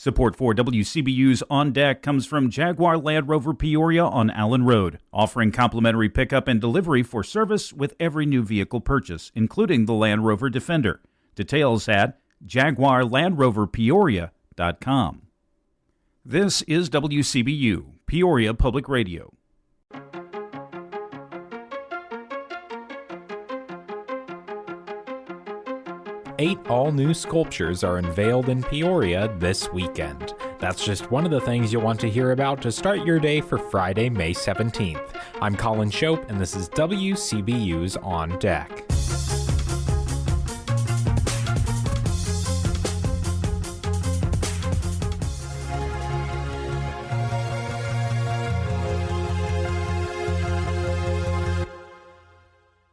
Support for WCBU's On Deck comes from Jaguar Land Rover Peoria on Allen Road, offering complimentary pickup and delivery for service with every new vehicle purchase, including the Land Rover Defender. Details at jaguarlandroverpeoria.com. This is WCBU, Peoria Public Radio. 8 all-new sculptures are unveiled in Peoria this weekend. That's just one of the things you'll want to hear about to start your day for Friday, May 17th. I'm Colin Shope, and this is WCBU's On Deck.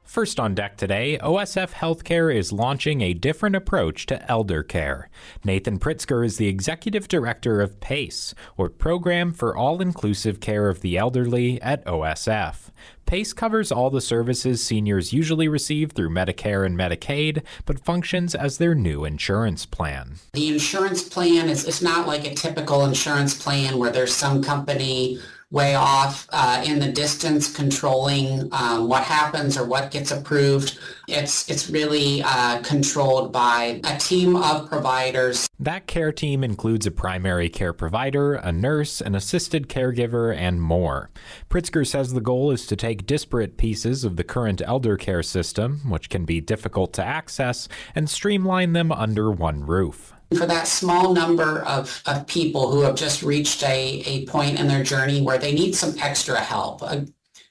First on deck today, OSF Healthcare is launching a different approach to elder care. Nathan Pritzker is the executive director of PACE, or Program for All-Inclusive Care of the Elderly at OSF. PACE covers all the services seniors usually receive through Medicare and Medicaid, but functions as their new insurance plan. The insurance plan is not like a typical insurance plan where there's some company way off in the distance controlling what happens or what gets approved. It's really controlled by a team of providers. That care team includes a primary care provider, a nurse, an assisted caregiver, and more. Pritzker says the goal is to take disparate pieces of the current elder care system, which can be difficult to access, and streamline them under one roof. For that small number of people who have just reached a point in their journey where they need some extra help,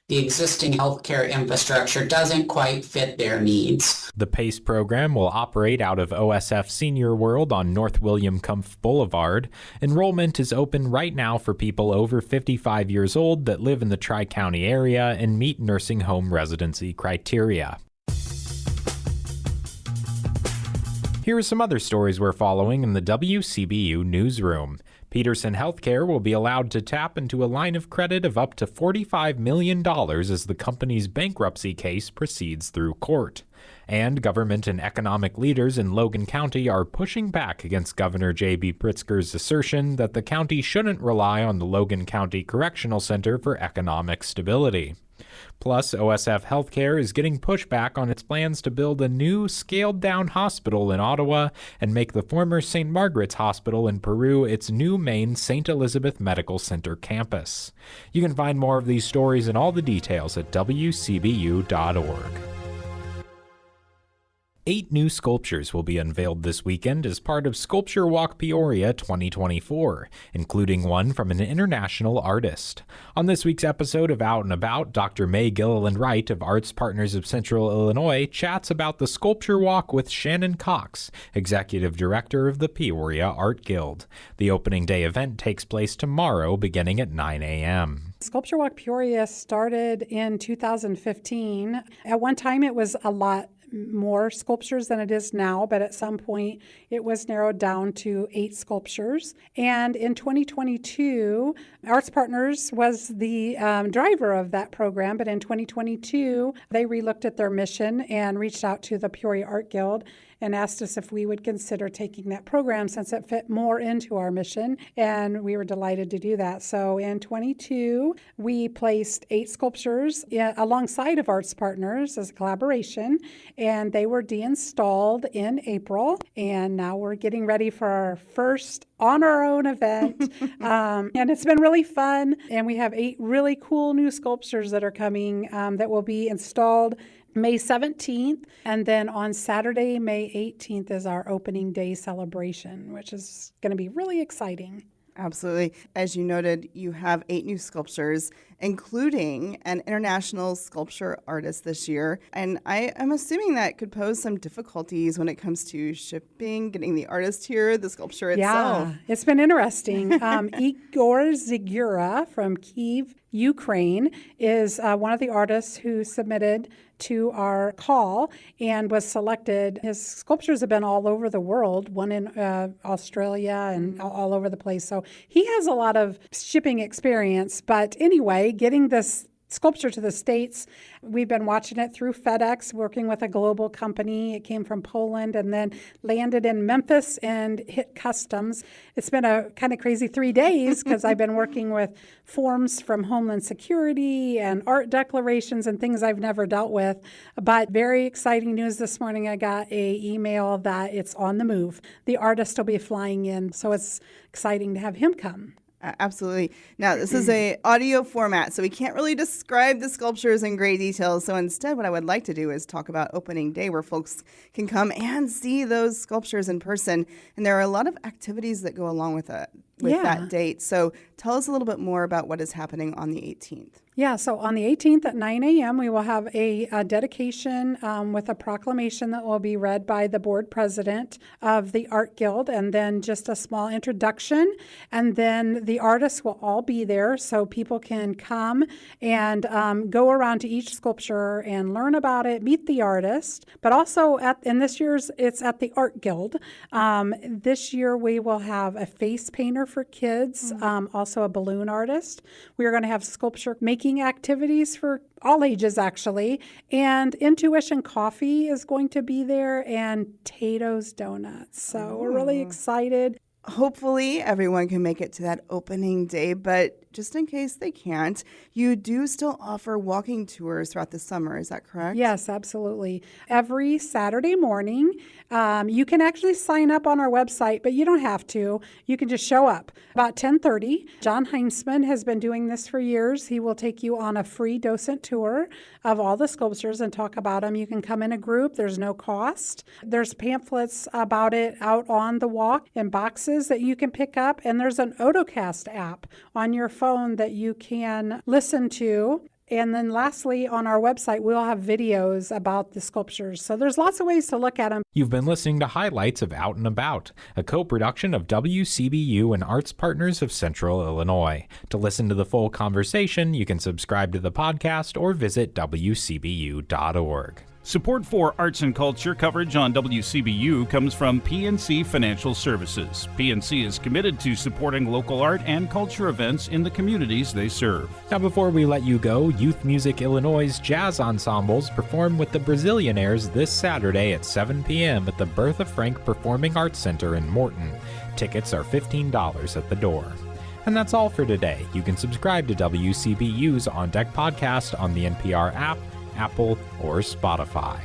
the existing healthcare infrastructure doesn't quite fit their needs. The PACE program will operate out of OSF Senior World on North William Kumpf Boulevard. Enrollment is open right now for people over 55 years old that live in the Tri-County area and meet nursing home residency criteria. Here are some other stories we're following in the WCBU newsroom. Peterson Healthcare will be allowed to tap into a line of credit of up to $45 million as the company's bankruptcy case proceeds through court. And government and economic leaders in Logan County are pushing back against Governor J.B. Pritzker's assertion that the county shouldn't rely on the Logan County Correctional Center for economic stability. Plus, OSF Healthcare is getting pushback on its plans to build a new, scaled-down hospital in Ottawa and make the former St. Margaret's Hospital in Peru its new main St. Elizabeth Medical Center campus. You can find more of these stories and all the details at wcbu.org. 8 new sculptures will be unveiled this weekend as part of Sculpture Walk Peoria 2024, including one from an international artist. On this week's episode of Out and About, Dr. May Gilliland-Wright of Arts Partners of Central Illinois chats about the Sculpture Walk with Shannon Cox, Executive Director of the Peoria Art Guild. The opening day event takes place tomorrow beginning at 9 a.m. Sculpture Walk Peoria started in 2015. At one time, it was a lot more sculptures than it is now, but at some point it was narrowed down to 8 sculptures. And in 2022, Arts Partners was the driver of that program, but in 2022, they relooked at their mission and reached out to the Peoria Art Guild and asked us if we would consider taking that program since it fit more into our mission, and we were delighted to do that. So in 22, we placed 8 sculptures alongside of Arts Partners as a collaboration, and they were deinstalled in April, and now we're getting ready for our first on our own event, and it's been really fun, and we have 8 really cool new sculptures that are coming that will be installed May 17th, and then on Saturday, May 18th is our opening day celebration, which is going to be really exciting. Absolutely. As you noted, you have 8 new sculptures, including an international sculpture artist this year. And I am assuming that could pose some difficulties when it comes to shipping, getting the artist here, the sculpture itself. Yeah, it's been interesting. Igor Zigura from Kyiv, Ukraine, is one of the artists who submitted to our call and was selected. His sculptures have been all over the world, one in Australia and all over the place. So he has a lot of shipping experience. But anyway, getting this sculpture to the States. We've been watching it through FedEx, working with a global company. It came from Poland and then landed in Memphis and hit customs. It's been a kind of crazy 3 days because I've been working with forms from Homeland Security and art declarations and things I've never dealt with. But very exciting news this morning. I got an email that it's on the move. The artist will be flying in, so it's exciting to have him come. Absolutely. Now, this is a audio format, so we can't really describe the sculptures in great detail. So instead, what I would like to do is talk about opening day, where folks can come and see those sculptures in person. And there are a lot of activities that go along with that date. So tell us a little bit more about what is happening on the 18th. Yeah, so on the 18th at 9 a.m., we will have a dedication with a proclamation that will be read by the board president of the Art Guild, and then just a small introduction. And then the artists will all be there, so people can come and go around to each sculpture and learn about it, meet the artist. But also, in this year's, it's at the Art Guild. This year, we will have a face painter for kids, also a balloon artist. We are going to have sculpture making activities for all ages, actually. And Intuition Coffee is going to be there, and Tato's Donuts. So we're really excited. Hopefully everyone can make it to that opening day, but just in case they can't, you do still offer walking tours throughout the summer. Is that correct? Yes, absolutely. Every Saturday morning, you can actually sign up on our website, but you don't have to. You can just show up. About 10:30, John Heinzman has been doing this for years. He will take you on a free docent tour of all the sculptures and talk about them. You can come in a group. There's no cost. There's pamphlets about it out on the walk in boxes that you can pick up, and there's an Autocast app on your phone that you can listen to. And then lastly, on our website, we'll have videos about the sculptures. So there's lots of ways to look at them. You've been listening to highlights of Out and About, a co-production of WCBU and Arts Partners of Central Illinois. To listen to the full conversation, you can subscribe to the podcast or visit WCBU.org. Support for arts and culture coverage on WCBU comes from PNC Financial Services. PNC is committed to supporting local art and culture events in the communities they serve. Now, before we let you go, Youth Music Illinois' jazz ensembles perform with the Brazilianaires this Saturday at 7 p.m. at the Bertha Frank Performing Arts Center in Morton. Tickets are $15 at the door. And that's all for today. You can subscribe to WCBU's On Deck podcast on the NPR app, Apple, or Spotify.